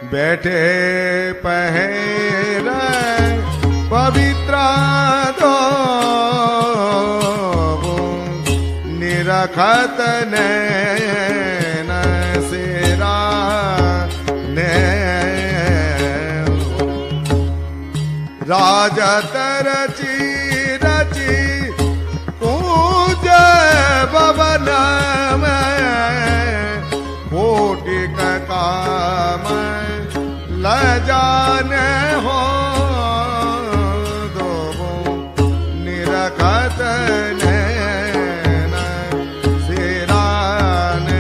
बैठे पहर पवित्र दो निरखत नैन सेरा ने राजत रची रची पूज भवन में कोटि काम ल जाने हो दो निरखत नैन सिरा ने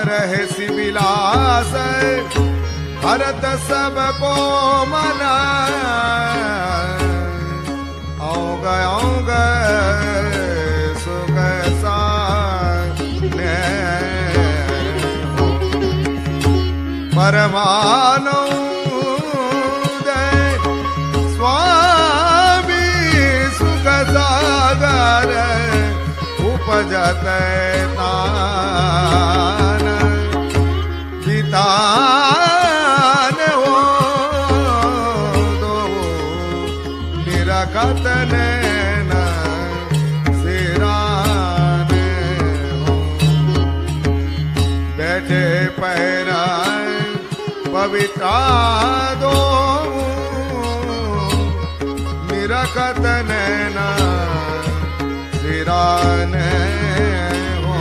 रहस्य विलास भरत सबको मना औग औग सुख साने परमानंद स्वामी सुख सागर उपजत तान वितान हो दो निरखत नैन सिरान हो बैठे पैरा पवित्र दो निरखत नैन सिरान हो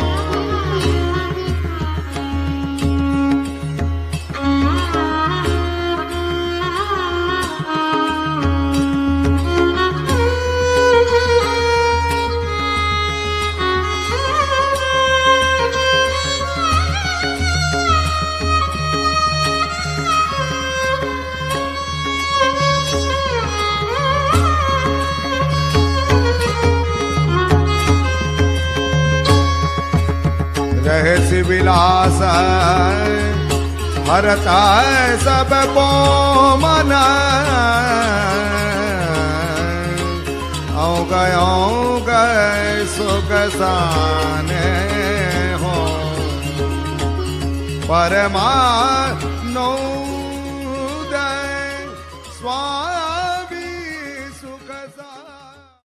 रहस्य विलास भरत सबको मना औग औग सुख साने हो परमानंद